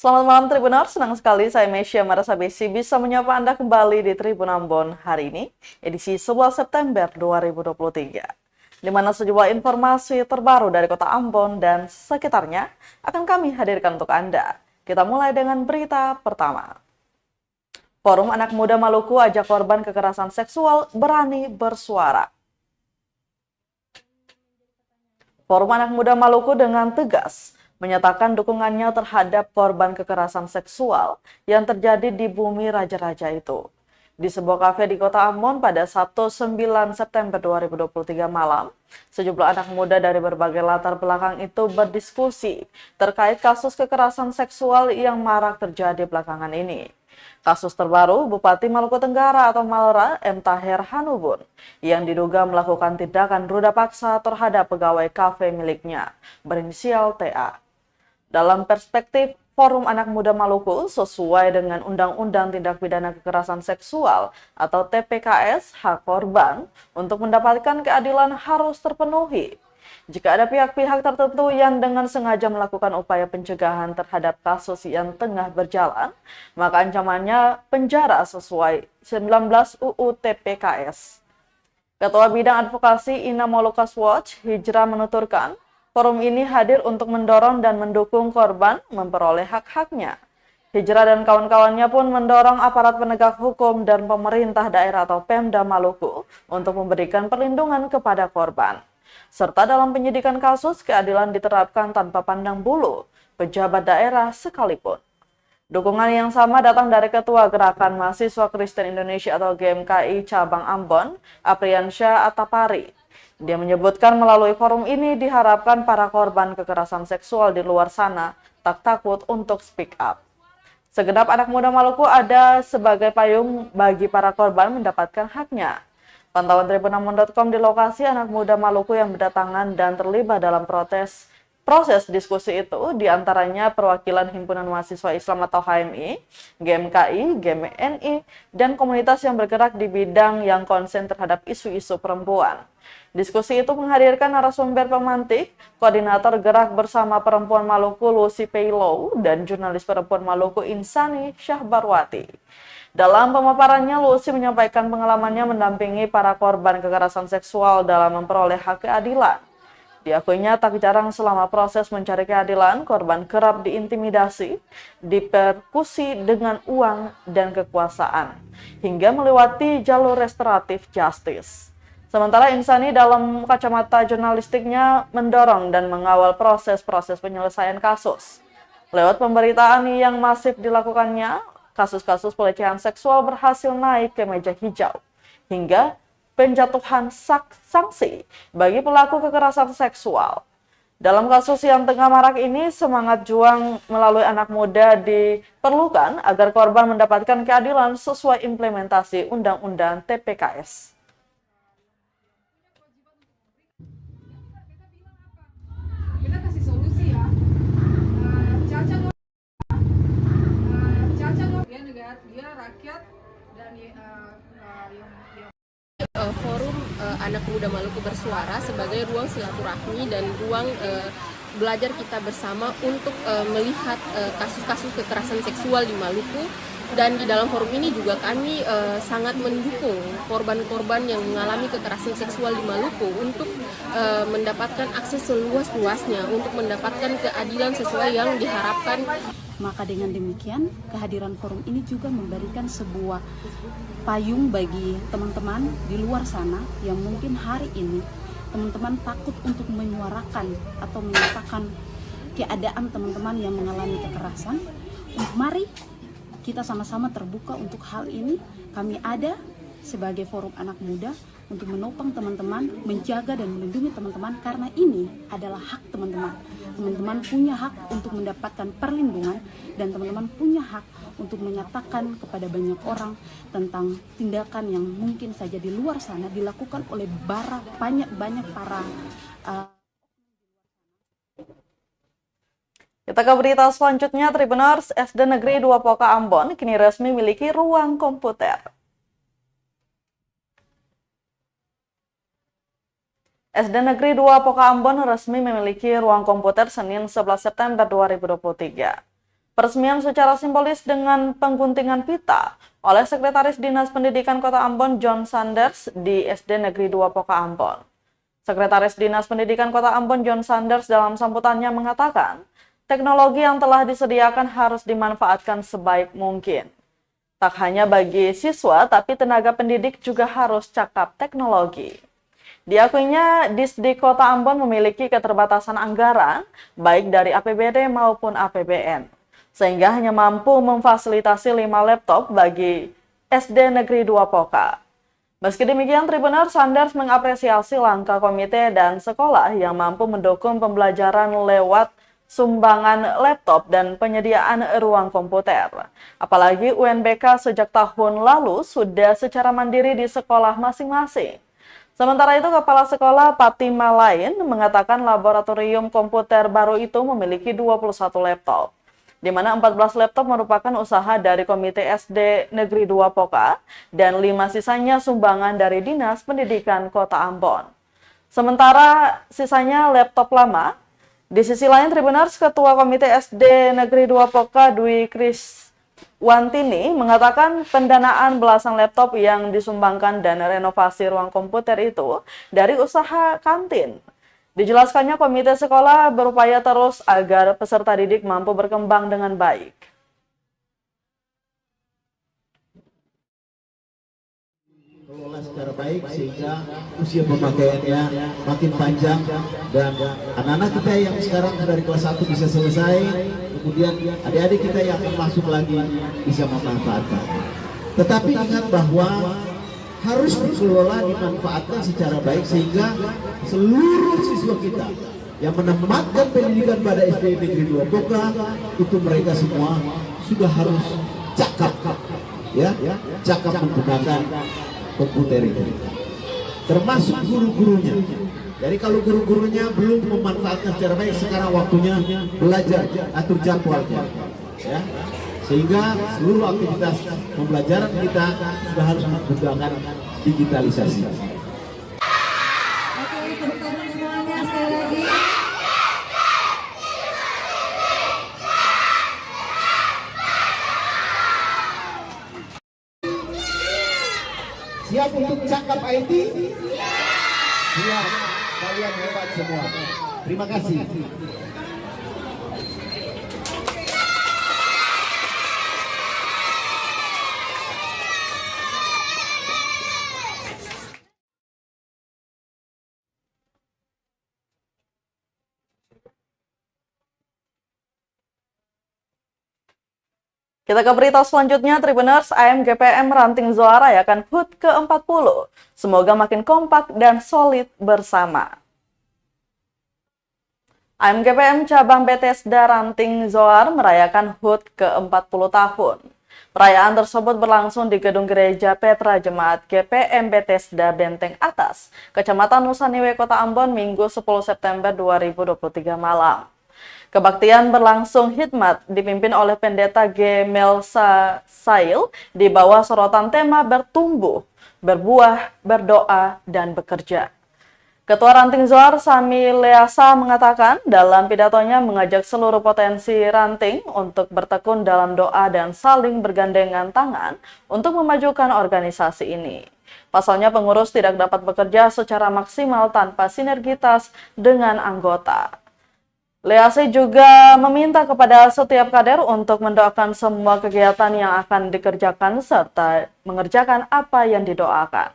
Selamat malam Tribuners, senang sekali saya Mesya Marasabesi bisa menyapa Anda kembali di Tribun Ambon hari ini, edisi 11 September 2023. Di mana sejumlah informasi terbaru dari kota Ambon dan sekitarnya akan kami hadirkan untuk Anda. Kita mulai dengan berita pertama. Forum Anak Muda Maluku ajak korban kekerasan seksual berani bersuara. Forum Anak Muda Maluku dengan tegas menyatakan dukungannya terhadap korban kekerasan seksual yang terjadi di bumi raja-raja itu. Di sebuah kafe di kota Ambon pada Sabtu 9 September 2023 malam, sejumlah anak muda dari berbagai latar belakang itu berdiskusi terkait kasus kekerasan seksual yang marak terjadi belakangan ini. Kasus terbaru, Bupati Maluku Tenggara atau Malra M. Taher Hanubun yang diduga melakukan tindakan ruda paksa terhadap pegawai kafe miliknya berinisial TA. Dalam perspektif Forum Anak Muda Maluku, sesuai dengan Undang-Undang Tindak Pidana Kekerasan Seksual atau TPKS, hak korban untuk mendapatkan keadilan harus terpenuhi. Jika ada pihak-pihak tertentu yang dengan sengaja melakukan upaya pencegahan terhadap kasus yang tengah berjalan, maka ancamannya penjara sesuai 19 UU TPKS. Ketua Bidang Advokasi Ina Molukas Watch, Hijrah menuturkan, forum ini hadir untuk mendorong dan mendukung korban memperoleh hak-haknya. Hijrah dan kawan-kawannya pun mendorong aparat penegak hukum dan pemerintah daerah atau Pemda Maluku untuk memberikan perlindungan kepada korban. Serta dalam penyidikan kasus, keadilan diterapkan tanpa pandang bulu pejabat daerah sekalipun. Dukungan yang sama datang dari Ketua Gerakan Mahasiswa Kristen Indonesia atau GMKI Cabang Ambon, Apriansyah Atapari. Dia menyebutkan melalui forum ini diharapkan para korban kekerasan seksual di luar sana tak takut untuk speak up. Segenap anak muda Maluku ada sebagai payung bagi para korban mendapatkan haknya. Pantauan tribunambon.com di lokasi anak muda Maluku yang berdatangan dan terlibat dalam proses diskusi itu diantaranya perwakilan Himpunan Mahasiswa Islam atau HMI, GMKI, GMNI, dan komunitas yang bergerak di bidang yang konsen terhadap isu-isu perempuan. Diskusi itu menghadirkan narasumber pemantik, koordinator gerak bersama perempuan Maluku Lucy Paylow, dan jurnalis perempuan Maluku Insani Syahbarwati. Dalam pemaparannya, Lucy menyampaikan pengalamannya mendampingi para korban kekerasan seksual dalam memperoleh hak keadilan. Diakuinya tak jarang selama proses mencari keadilan, korban kerap diintimidasi, dipersekusi dengan uang dan kekuasaan, hingga melewati jalur restoratif justice. Sementara Insani dalam kacamata jurnalistiknya mendorong dan mengawal proses-proses penyelesaian kasus. Lewat pemberitaan yang masif dilakukannya, kasus-kasus pelecehan seksual berhasil naik ke meja hijau, hingga penjatuhan sanksi bagi pelaku kekerasan seksual. Dalam kasus yang tengah marak ini, semangat juang melalui anak muda diperlukan agar korban mendapatkan keadilan sesuai implementasi Undang-Undang TPKS. Kita kasih solusi ya. Caca dia rakyat dan Forum Anak Muda Maluku Bersuara sebagai ruang silaturahmi dan ruang belajar kita bersama untuk melihat kasus-kasus kekerasan seksual di Maluku. Dan di dalam forum ini juga kami sangat mendukung korban-korban yang mengalami kekerasan seksual di Maluku untuk mendapatkan akses seluas-luasnya, untuk mendapatkan keadilan sesuai yang diharapkan. Maka dengan demikian, kehadiran forum ini juga memberikan sebuah payung bagi teman-teman di luar sana yang mungkin hari ini teman-teman takut untuk menyuarakan atau menyatakan keadaan teman-teman yang mengalami kekerasan. Mari kita sama-sama terbuka untuk hal ini. Kami ada sebagai forum anak muda untuk menopang teman-teman, menjaga dan melindungi teman-teman, karena ini adalah hak teman-teman. Teman-teman punya hak untuk mendapatkan perlindungan, dan teman-teman punya hak untuk menyatakan kepada banyak orang tentang tindakan yang mungkin saja di luar sana dilakukan oleh banyak para Kita ke berita selanjutnya, Tribuners. SD Negeri 2 Poka Ambon kini resmi memiliki ruang komputer. SD Negeri 2 Poka Ambon resmi memiliki ruang komputer Senin 11 September 2023. Peresmian secara simbolis dengan pengguntingan pita oleh Sekretaris Dinas Pendidikan Kota Ambon John Sanders di SD Negeri 2 Poka Ambon. Sekretaris Dinas Pendidikan Kota Ambon John Sanders dalam sambutannya mengatakan, teknologi yang telah disediakan harus dimanfaatkan sebaik mungkin. Tak hanya bagi siswa, tapi tenaga pendidik juga harus cakap teknologi. Diakuinya, Disdik Kota Ambon memiliki keterbatasan anggaran, baik dari APBD maupun APBN, sehingga hanya mampu memfasilitasi 5 laptop bagi SD Negeri 2 Poka. Meski demikian, Tribuners Sanders mengapresiasi langkah komite dan sekolah yang mampu mendukung pembelajaran lewat sumbangan laptop dan penyediaan ruang komputer. Apalagi UNBK sejak tahun lalu sudah secara mandiri di sekolah masing-masing. Sementara itu, Kepala Sekolah Patima lain mengatakan laboratorium komputer baru itu memiliki 21 laptop, di mana 14 laptop merupakan usaha dari Komite SD Negeri 2 Poka dan 5 sisanya sumbangan dari Dinas Pendidikan Kota Ambon. Sementara sisanya laptop lama. Di sisi lain, Tribuners, Ketua Komite SD Negeri 2 Poka Dwi Kriswantini mengatakan pendanaan belasan laptop yang disumbangkan dan renovasi ruang komputer itu dari usaha kantin. Dijelaskannya komite sekolah berupaya terus agar peserta didik mampu berkembang dengan baik. Kelola secara baik sehingga usia pemakaiannya makin panjang dan anak-anak kita yang sekarang dari kelas 1 bisa selesai, kemudian adik-adik kita yang masuk lagi bisa memanfaatkan. Tetapi ingat bahwa harus dikelola, dimanfaatkan secara baik sehingga seluruh siswa kita yang menematkan pendidikan pada SD Negeri 2 Poka itu mereka semua sudah harus cakap, cakap menggunakan komputer itu, termasuk guru-gurunya. Jadi kalau guru-gurunya belum memanfaatkan secara baik, sekarang waktunya belajar, atur jadwalnya, sehingga seluruh aktivitas pembelajaran kita sudah harus menggunakan digitalisasi. Oke, tepuk tangan semuanya sekali lagi. Siap untuk cakap IT? Siap, kalian hebat semua. Terima kasih. Kita ke berita selanjutnya, Tribuners, AMGPM Ranting Zoa rayakan HUT ke-40. Semoga makin kompak dan solid bersama. AMGPM Cabang Bethesda Ranting Zoar merayakan HUT ke-40 tahun. Perayaan tersebut berlangsung di Gedung Gereja Petra Jemaat GPM Bethesda Benteng Atas, Kecamatan Nusaniwe, Kota Ambon, Minggu 10 September 2023 malam. Kebaktian berlangsung hikmat dipimpin oleh Pendeta G. Melsa Sail di bawah sorotan tema bertumbuh, berbuah, berdoa, dan bekerja. Ketua Ranting Zoar Sami Leasa mengatakan dalam pidatonya mengajak seluruh potensi ranting untuk bertekun dalam doa dan saling bergandengan tangan untuk memajukan organisasi ini. Pasalnya pengurus tidak dapat bekerja secara maksimal tanpa sinergitas dengan anggota. Lease juga meminta kepada setiap kader untuk mendoakan semua kegiatan yang akan dikerjakan serta mengerjakan apa yang didoakan.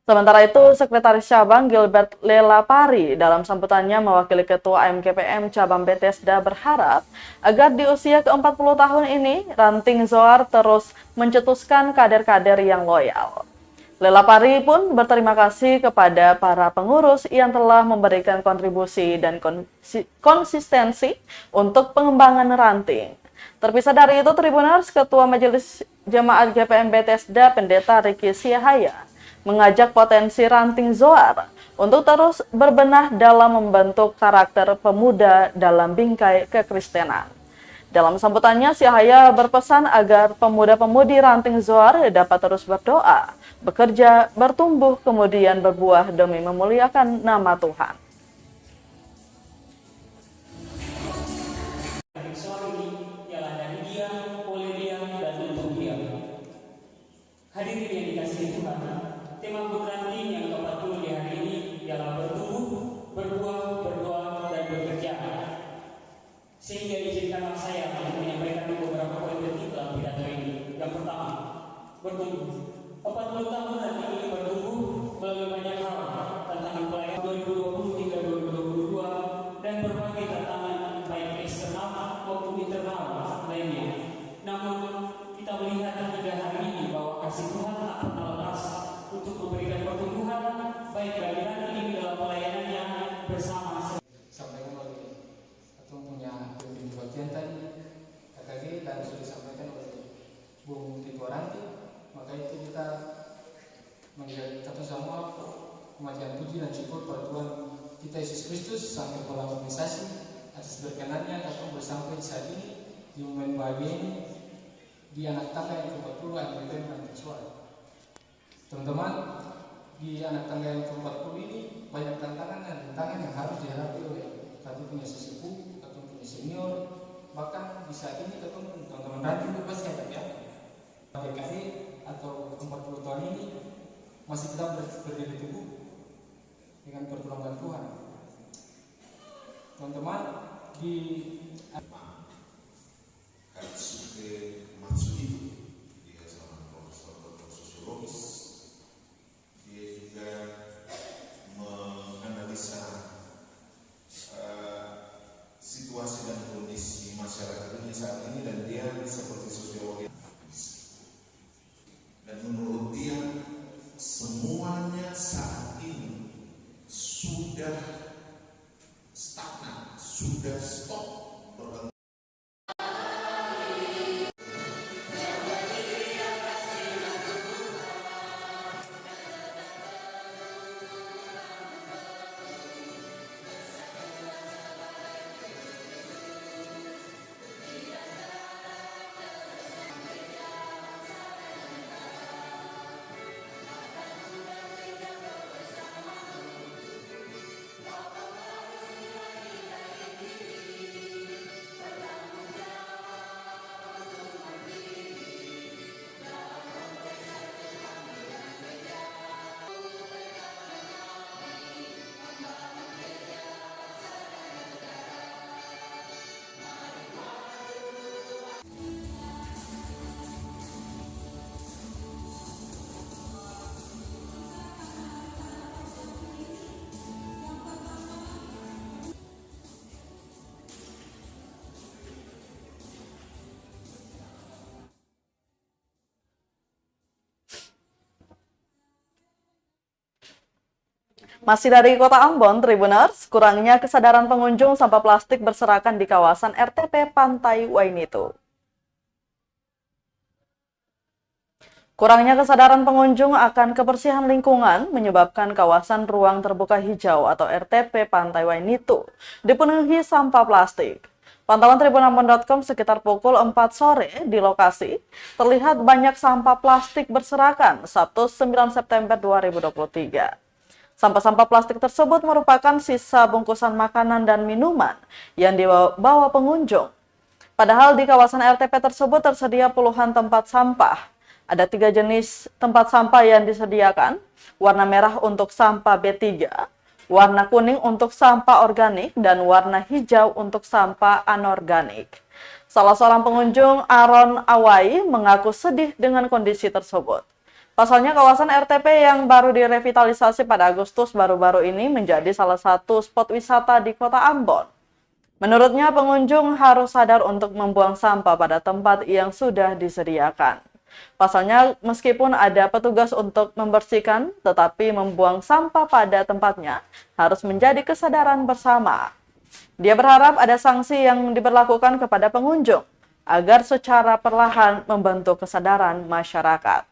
Sementara itu, Sekretaris Cabang Gilbert Lelapari dalam sambutannya mewakili Ketua AMGPM Cabang Bethesda berharap agar di usia ke-40 tahun ini, Ranting Zoar terus mencetuskan kader-kader yang loyal. Lelapari pun berterima kasih kepada para pengurus yang telah memberikan kontribusi dan konsistensi untuk pengembangan ranting. Terpisah dari itu, Tribuners, Ketua Majelis Jemaat GPM Bethesda Pendeta Riki Siahaya mengajak potensi Ranting Zoar untuk terus berbenah dalam membentuk karakter pemuda dalam bingkai kekristenan. Dalam sambutannya, Siahaya berpesan agar pemuda-pemudi Ranting Zoar dapat terus berdoa, bekerja, bertumbuh, kemudian berbuah demi memuliakan nama Tuhan. Ranting Zoar ini ialah dari Sehingga izinkanlah saya untuk menyampaikan beberapa poin penting dalam pidato ini. Yang pertama, bertumbuh. 40 tahun nanti ini bertumbuh melalui banyak hal tentang pelayanan 2020 hingga 2022 dan berbagai tantangan baik eksternal maupun internal lainnya. Namun kita melihat hingga hari ini bahwa kasih Tuhan tak pernah lepas untuk memberikan pertumbuhan baik bagi nanti ini dalam pelayanannya bersama. Sampaikan oleh atau punya pemimpin bagian tadi KKG dan sudah disampaikan oleh Bung Tito Ranti, maka itu kita menjadi satu sama kematian puji dan syukur pada Tuhan kita Yesus Kristus sampai pola organisasi atas berkenannya kita bersampai saat ini di momen bahagia ini di anak tangga yang ke-40 LTP Mahasiswa. Teman-teman, di anak tangga yang ke-40 ini banyak tantangan dan rintangan yang harus dihadapi oleh kami punya sesepuh atau punya senior, bahkan di saat ini ketemu teman-teman ranting itu pasti ada ya. PKD atau 40 tahun ini masih tetap berdiri teguh dengan pertolongan Tuhan. Teman-teman, di Katsuke Matsuhito, dia seorang profesor doktor sosiologis. Dia juga menganalisa situasi dan kondisi masyarakat ini saat ini, dan dia seperti sosiolog. Dan menurut dia semuanya saat ini sudah stagnan, sudah stop berkembang. Masih dari Kota Ambon, Tribuners, kurangnya kesadaran pengunjung sampah plastik berserakan di kawasan RTP Pantai Wainito. Kurangnya kesadaran pengunjung akan kebersihan lingkungan menyebabkan kawasan ruang terbuka hijau atau RTP Pantai Wainito dipenuhi sampah plastik. Pantauan tribunambon.com sekitar pukul 4 sore di lokasi, terlihat banyak sampah plastik berserakan Sabtu 9 September 2023. Sampah-sampah plastik tersebut merupakan sisa bungkusan makanan dan minuman yang dibawa pengunjung. Padahal di kawasan RTP tersebut tersedia puluhan tempat sampah. Ada 3 jenis tempat sampah yang disediakan, warna merah untuk sampah B3, warna kuning untuk sampah organik, dan warna hijau untuk sampah anorganik. Salah seorang pengunjung, Aaron Awai, mengaku sedih dengan kondisi tersebut. Pasalnya kawasan RTP yang baru direvitalisasi pada Agustus baru-baru ini menjadi salah satu spot wisata di Kota Ambon. Menurutnya pengunjung harus sadar untuk membuang sampah pada tempat yang sudah disediakan. Pasalnya meskipun ada petugas untuk membersihkan, tetapi membuang sampah pada tempatnya harus menjadi kesadaran bersama. Dia berharap ada sanksi yang diberlakukan kepada pengunjung agar secara perlahan membentuk kesadaran masyarakat.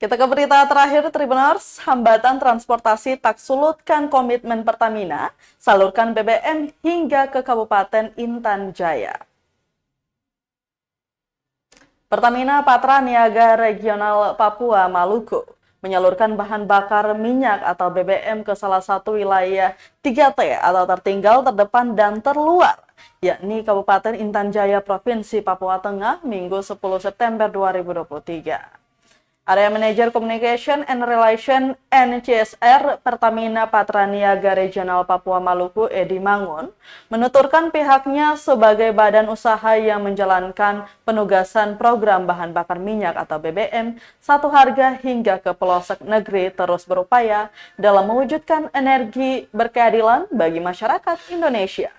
Kita ke berita terakhir, Tribuners. Hambatan transportasi tak sulutkan komitmen Pertamina salurkan BBM hingga ke Kabupaten Intan Jaya. Pertamina Patra Niaga Regional Papua Maluku menyalurkan bahan bakar minyak atau BBM ke salah satu wilayah 3T atau tertinggal, terdepan, dan terluar, yakni Kabupaten Intan Jaya, Provinsi Papua Tengah, Minggu 10 September 2023. Area Manager Communication and Relation NCSR Pertamina Patra Niaga Regional Papua Maluku, Edi Mangun, menuturkan pihaknya sebagai badan usaha yang menjalankan penugasan program bahan bakar minyak atau BBM satu harga hingga ke pelosok negeri terus berupaya dalam mewujudkan energi berkeadilan bagi masyarakat Indonesia.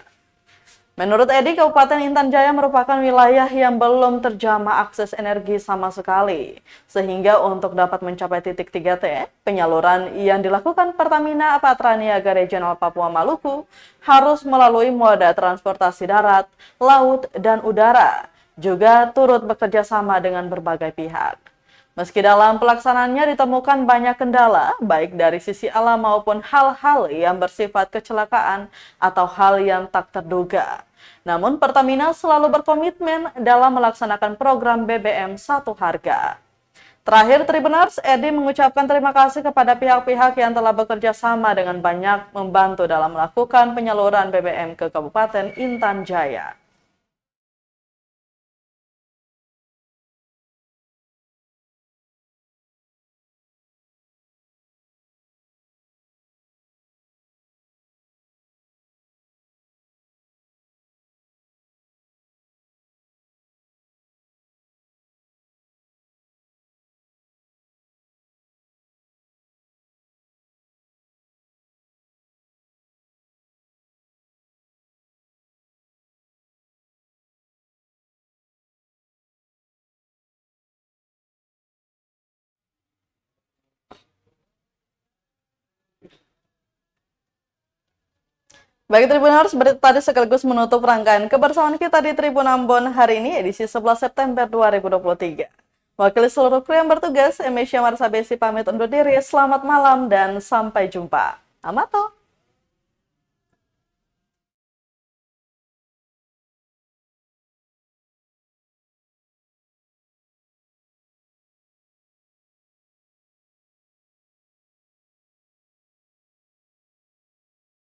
Menurut Edi, Kabupaten Intan Jaya merupakan wilayah yang belum terjamah akses energi sama sekali. Sehingga untuk dapat mencapai titik 3T, penyaluran yang dilakukan Pertamina Patra Niaga Regional Papua Maluku harus melalui moda transportasi darat, laut, dan udara. Juga turut bekerja sama dengan berbagai pihak. Meski dalam pelaksanaannya ditemukan banyak kendala, baik dari sisi alam maupun hal-hal yang bersifat kecelakaan atau hal yang tak terduga. Namun Pertamina selalu berkomitmen dalam melaksanakan program BBM satu harga. Terakhir, Tribuners, Edi mengucapkan terima kasih kepada pihak-pihak yang telah bekerja sama dengan banyak membantu dalam melakukan penyaluran BBM ke Kabupaten Intan Jaya. Baik Tribuners, berita tadi sekaligus menutup rangkaian kebersamaan kita di Tribun Ambon hari ini, edisi 11 September 2023. Wakili seluruh kru yang bertugas, Emesya Marsabesi pamit undur diri. Selamat malam dan sampai jumpa. Amato.